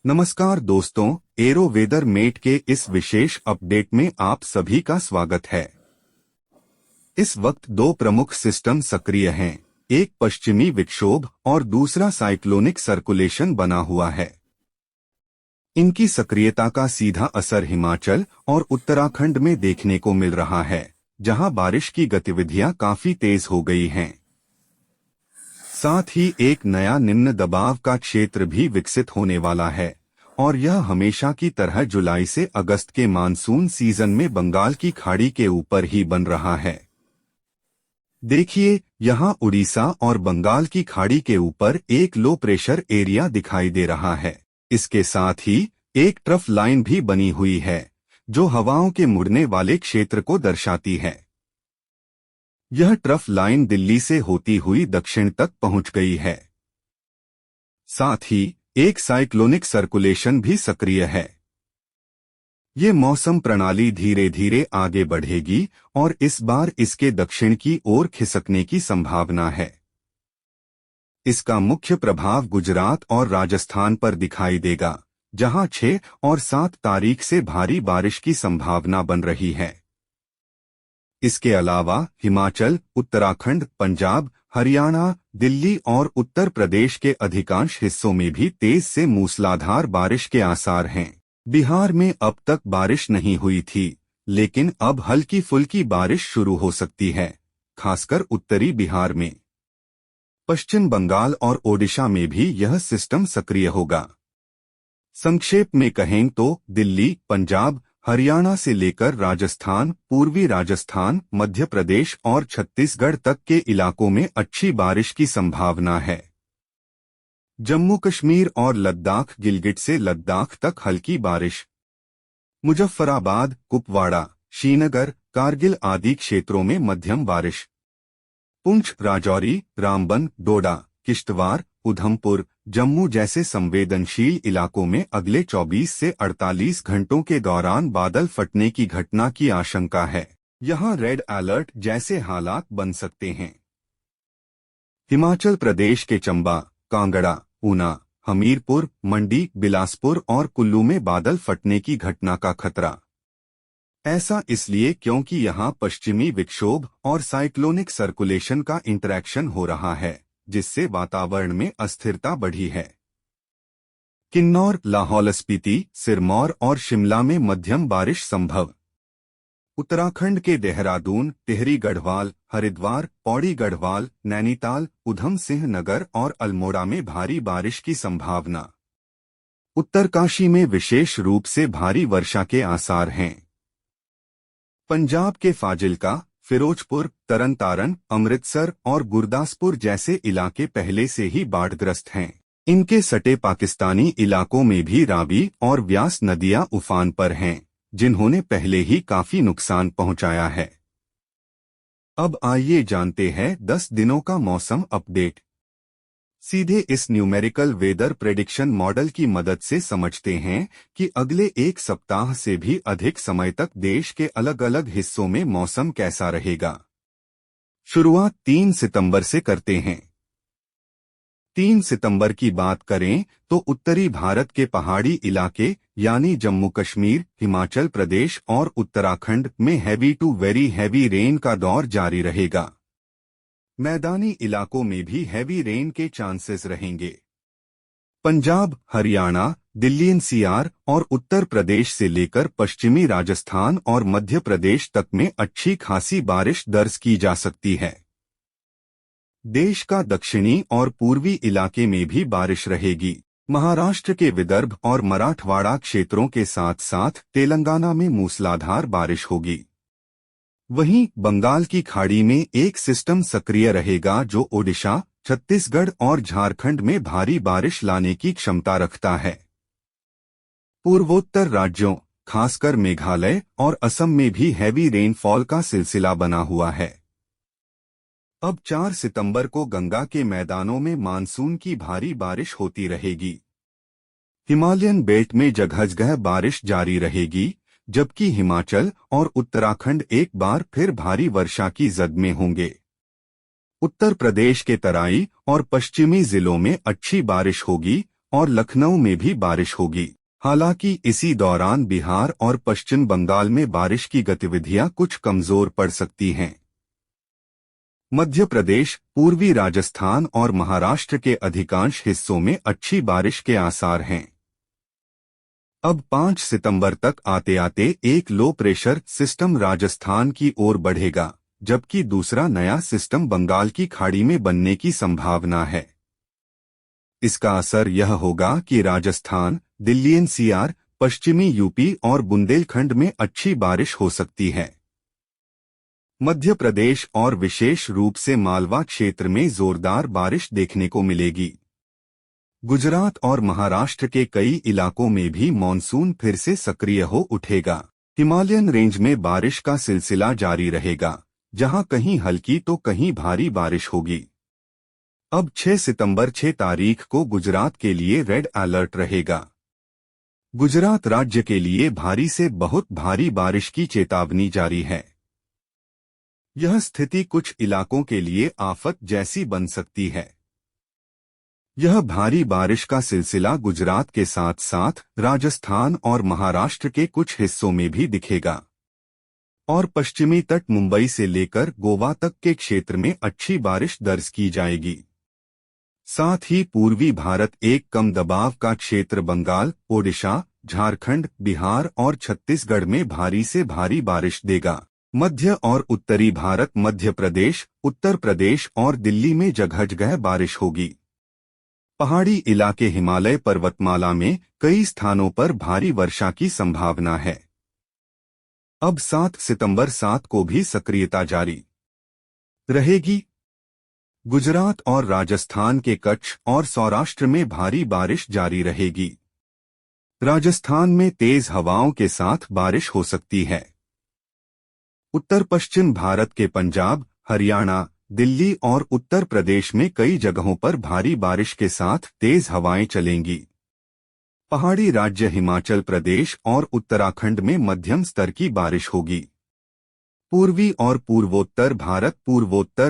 नमस्कार दोस्तों, arrow weather met के इस विशेष अपडेट में आप सभी का स्वागत है। इस वक्त दो प्रमुख सिस्टम सक्रिय हैं, एक पश्चिमी विक्षोभ और दूसरा साइक्लोनिक सर्कुलेशन बना हुआ है। इनकी सक्रियता का सीधा असर हिमाचल और उत्तराखंड में देखने को मिल रहा है, जहां बारिश की गतिविधियां काफी तेज हो गई हैं। साथ ही एक नया निम्न दबाव का क्षेत्र भी विकसित होने वाला है और यह हमेशा की तरह जुलाई से अगस्त के मानसून सीजन में बंगाल की खाड़ी के ऊपर ही बन रहा है। देखिए, यहाँ उड़ीसा और बंगाल की खाड़ी के ऊपर एक लो प्रेशर एरिया दिखाई दे रहा है। इसके साथ ही एक ट्रफ लाइन भी बनी हुई है, जो हवाओं के मुड़ने वाले क्षेत्र को दर्शाती है। यह ट्रफ लाइन दिल्ली से होती हुई दक्षिण तक पहुंच गई है। साथ ही एक साइक्लोनिक सर्कुलेशन भी सक्रिय है। ये मौसम प्रणाली धीरे धीरे आगे बढ़ेगी और इस बार इसके दक्षिण की ओर खिसकने की संभावना है। इसका मुख्य प्रभाव गुजरात और राजस्थान पर दिखाई देगा, जहां 6 और 7 तारीख से भारी बारिश की संभावना बन रही है। इसके अलावा हिमाचल, उत्तराखंड, पंजाब, हरियाणा, दिल्ली और उत्तर प्रदेश के अधिकांश हिस्सों में भी तेज से मूसलाधार बारिश के आसार हैं। बिहार में अब तक बारिश नहीं हुई थी, लेकिन अब हल्की फुल्की बारिश शुरू हो सकती है, खासकर उत्तरी बिहार में। पश्चिम बंगाल और ओडिशा में भी यह सिस्टम सक्रिय होगा। संक्षेप में कहें तो दिल्ली, पंजाब, हरियाणा से लेकर राजस्थान, पूर्वी राजस्थान, मध्य प्रदेश और छत्तीसगढ़ तक के इलाकों में अच्छी बारिश की संभावना है। जम्मू कश्मीर और लद्दाख, गिलगिट से लद्दाख तक हल्की बारिश। मुजफ्फराबाद, कुपवाड़ा, श्रीनगर, कारगिल आदि क्षेत्रों में मध्यम बारिश। पुंछ, राजौरी, रामबन, डोडा, किश्तवाड़, उधमपुर, जम्मू जैसे संवेदनशील इलाकों में अगले 24 से 48 घंटों के दौरान बादल फटने की घटना की आशंका है। यहां रेड अलर्ट जैसे हालात बन सकते हैं। हिमाचल प्रदेश के चंबा, कांगड़ा, ऊना, हमीरपुर, मंडी, बिलासपुर और कुल्लू में बादल फटने की घटना का खतरा। ऐसा इसलिए क्योंकि यहां पश्चिमी विक्षोभ और साइक्लोनिक सर्कुलेशन का इंटरैक्शन हो रहा है, जिससे वातावरण में अस्थिरता बढ़ी है। किन्नौर, लाहौल स्पीति, सिरमौर और शिमला में मध्यम बारिश संभव। उत्तराखंड के देहरादून, टिहरी गढ़वाल, हरिद्वार, पौड़ी गढ़वाल, नैनीताल, उधम सिंह नगर और अल्मोड़ा में भारी बारिश की संभावना। उत्तरकाशी में विशेष रूप से भारी वर्षा के आसार हैं। पंजाब के फाजिल्का, फिरोजपुर, तरनतारन, अमृतसर और गुरदासपुर जैसे इलाके पहले से ही बाढ़ग्रस्त हैं। इनके सटे पाकिस्तानी इलाकों में भी रावी और व्यास नदियां उफान पर हैं, जिन्होंने पहले ही काफी नुकसान पहुंचाया है। अब आइए जानते हैं 10 दिनों का मौसम अपडेट। सीधे इस न्यूमेरिकल वेदर प्रेडिक्शन मॉडल की मदद से समझते हैं कि अगले एक सप्ताह से भी अधिक समय तक देश के अलग अलग हिस्सों में मौसम कैसा रहेगा। शुरुआत 3 सितंबर से करते हैं। 3 सितंबर की बात करें तो उत्तरी भारत के पहाड़ी इलाके यानी जम्मू कश्मीर, हिमाचल प्रदेश और उत्तराखंड में heavy to very heavy rain का दौर जारी रहेगा। मैदानी इलाकों में भी हैवी रेन के चांसेस रहेंगे। पंजाब, हरियाणा, दिल्ली एनसीआर और उत्तर प्रदेश से लेकर पश्चिमी राजस्थान और मध्य प्रदेश तक में अच्छी खासी बारिश दर्ज की जा सकती है। देश का दक्षिणी और पूर्वी इलाके में भी बारिश रहेगी। महाराष्ट्र के विदर्भ और मराठवाड़ा क्षेत्रों के साथ साथ तेलंगाना में मूसलाधार बारिश होगी। वहीं बंगाल की खाड़ी में एक सिस्टम सक्रिय रहेगा जो ओडिशा, छत्तीसगढ़ और झारखंड में भारी बारिश लाने की क्षमता रखता है। पूर्वोत्तर राज्यों, खासकर मेघालय और असम में भी हैवी रेनफॉल का सिलसिला बना हुआ है। अब 4 सितंबर को गंगा के मैदानों में मानसून की भारी बारिश होती रहेगी। हिमालयन बेल्ट में जगह-जगह बारिश जारी रहेगी, जबकि हिमाचल और उत्तराखंड एक बार फिर भारी वर्षा की जद में होंगे। उत्तर प्रदेश के तराई और पश्चिमी जिलों में अच्छी बारिश होगी और लखनऊ में भी बारिश होगी। हालांकि इसी दौरान बिहार और पश्चिम बंगाल में बारिश की गतिविधियां कुछ कमजोर पड़ सकती हैं। मध्य प्रदेश, पूर्वी राजस्थान और महाराष्ट्र के अधिकांश हिस्सों में अच्छी बारिश के आसार हैं। अब 5 सितंबर तक आते आते एक लो प्रेशर सिस्टम राजस्थान की ओर बढ़ेगा, जबकि दूसरा नया सिस्टम बंगाल की खाड़ी में बनने की संभावना है। इसका असर यह होगा कि राजस्थान, दिल्ली एनसीआर, पश्चिमी यूपी और बुंदेलखंड में अच्छी बारिश हो सकती है। मध्य प्रदेश और विशेष रूप से मालवा क्षेत्र में जोरदार बारिश देखने को मिलेगी। गुजरात और महाराष्ट्र के कई इलाकों में भी मॉनसून फिर से सक्रिय हो उठेगा। हिमालयन रेंज में बारिश का सिलसिला जारी रहेगा, जहां कहीं हल्की तो कहीं भारी बारिश होगी। अब 6 तारीख को गुजरात के लिए रेड अलर्ट रहेगा। गुजरात राज्य के लिए भारी से बहुत भारी बारिश की चेतावनी जारी है। यह स्थिति कुछ इलाकों के लिए आफत जैसी बन सकती है। यह भारी बारिश का सिलसिला गुजरात के साथ साथ राजस्थान और महाराष्ट्र के कुछ हिस्सों में भी दिखेगा और पश्चिमी तट मुंबई से लेकर गोवा तक के क्षेत्र में अच्छी बारिश दर्ज की जाएगी। साथ ही पूर्वी भारत एक कम दबाव का क्षेत्र बंगाल, ओडिशा, झारखंड, बिहार और छत्तीसगढ़ में भारी से भारी बारिश देगा। मध्य और उत्तरी भारत, मध्य प्रदेश, उत्तर प्रदेश और दिल्ली में जगह जगह बारिश होगी। पहाड़ी इलाके हिमालय पर्वतमाला में कई स्थानों पर भारी वर्षा की संभावना है। अब 7 सितंबर को भी सक्रियता जारी रहेगी। गुजरात और राजस्थान के कच्छ और सौराष्ट्र में भारी बारिश जारी रहेगी। राजस्थान में तेज हवाओं के साथ बारिश हो सकती है। उत्तर पश्चिम भारत के पंजाब, हरियाणा, दिल्ली और उत्तर प्रदेश में कई जगहों पर भारी बारिश के साथ तेज हवाएं चलेंगी। पहाड़ी राज्य हिमाचल प्रदेश और उत्तराखंड में मध्यम स्तर की बारिश होगी। पूर्वी और पूर्वोत्तर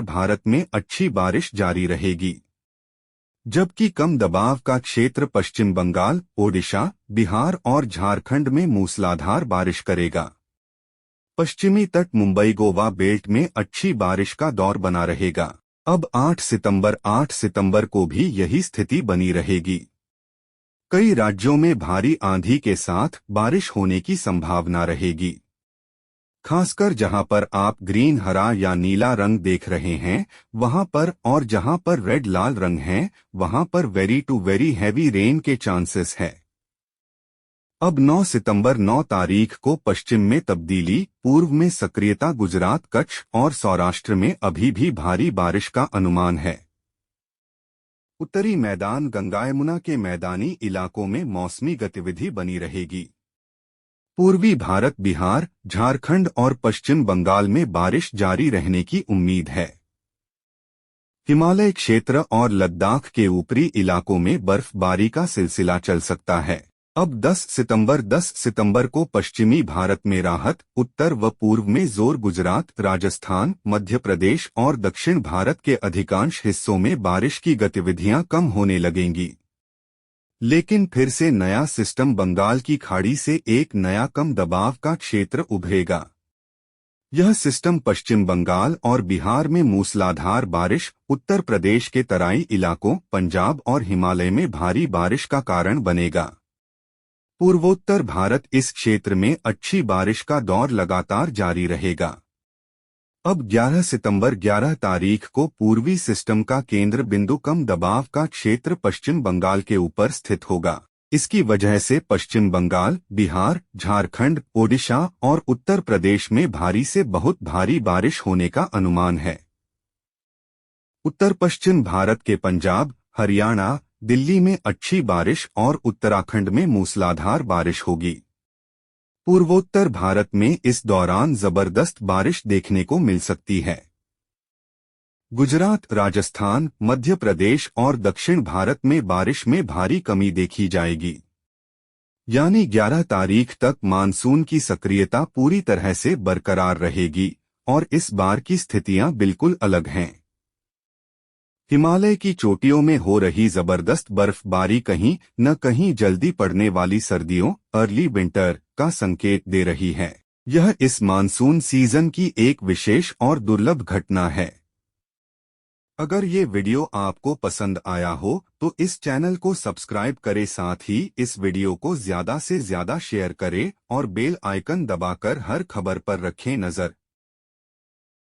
भारत में अच्छी बारिश जारी रहेगी, जबकि कम दबाव का क्षेत्र पश्चिम बंगाल, ओडिशा, बिहार और झारखंड में मूसलाधार बारिश करेगा। पश्चिमी तट मुंबई गोवा बेल्ट में अच्छी बारिश का दौर बना रहेगा। अब 8 सितंबर को भी यही स्थिति बनी रहेगी। कई राज्यों में भारी आंधी के साथ बारिश होने की संभावना रहेगी। खासकर जहां पर आप ग्रीन, हरा या नीला रंग देख रहे हैं वहां पर, और जहां पर रेड लाल रंग है वहां पर very to very heavy rain के चांसेस है। अब 9 तारीख को पश्चिम में तब्दीली, पूर्व में सक्रियता, गुजरात, कच्छ और सौराष्ट्र में अभी भी भारी बारिश का अनुमान है। उत्तरी मैदान गंगा यमुना के मैदानी इलाकों में मौसमी गतिविधि बनी रहेगी। पूर्वी भारत, बिहार, झारखंड और पश्चिम बंगाल में बारिश जारी रहने की उम्मीद है। हिमालय क्षेत्र और लद्दाख के ऊपरी इलाकों में बर्फबारी का सिलसिला चल सकता है। अब 10 सितंबर को पश्चिमी भारत में राहत, उत्तर व पूर्व में जोर, गुजरात, राजस्थान, मध्य प्रदेश और दक्षिण भारत के अधिकांश हिस्सों में बारिश की गतिविधियां कम होने लगेंगी। लेकिन फिर से नया सिस्टम बंगाल की खाड़ी से एक नया कम दबाव का क्षेत्र उभरेगा। यह सिस्टम पश्चिम बंगाल और बिहार में मूसलाधार बारिश, उत्तर प्रदेश के तराई इलाकों, पंजाब और हिमालय में भारी बारिश का कारण बनेगा। पूर्वोत्तर भारत, इस क्षेत्र में अच्छी बारिश का दौर लगातार जारी रहेगा। अब 11 तारीख को पूर्वी सिस्टम का केंद्र बिंदु कम दबाव का क्षेत्र पश्चिम बंगाल के ऊपर स्थित होगा। इसकी वजह से पश्चिम बंगाल, बिहार, झारखंड, ओडिशा और उत्तर प्रदेश में भारी से बहुत भारी बारिश होने का अनुमान है। उत्तर पश्चिम भारत के पंजाब, हरियाणा, दिल्ली में अच्छी बारिश और उत्तराखंड में मूसलाधार बारिश होगी। पूर्वोत्तर भारत में इस दौरान जबरदस्त बारिश देखने को मिल सकती है। गुजरात, राजस्थान, मध्य प्रदेश और दक्षिण भारत में बारिश में भारी कमी देखी जाएगी। यानी 11 तारीख तक मानसून की सक्रियता पूरी तरह से बरकरार रहेगी और इस बार की स्थितियां बिल्कुल अलग हैं। हिमालय की चोटियों में हो रही जबरदस्त बर्फबारी कहीं न कहीं जल्दी पड़ने वाली सर्दियों अर्ली विंटर का संकेत दे रही है। यह इस मानसून सीजन की एक विशेष और दुर्लभ घटना है। अगर ये वीडियो आपको पसंद आया हो तो इस चैनल को सब्सक्राइब करें, साथ ही इस वीडियो को ज्यादा से ज्यादा शेयर करें और बेल आइकन दबाकर हर खबर पर रखें नजर।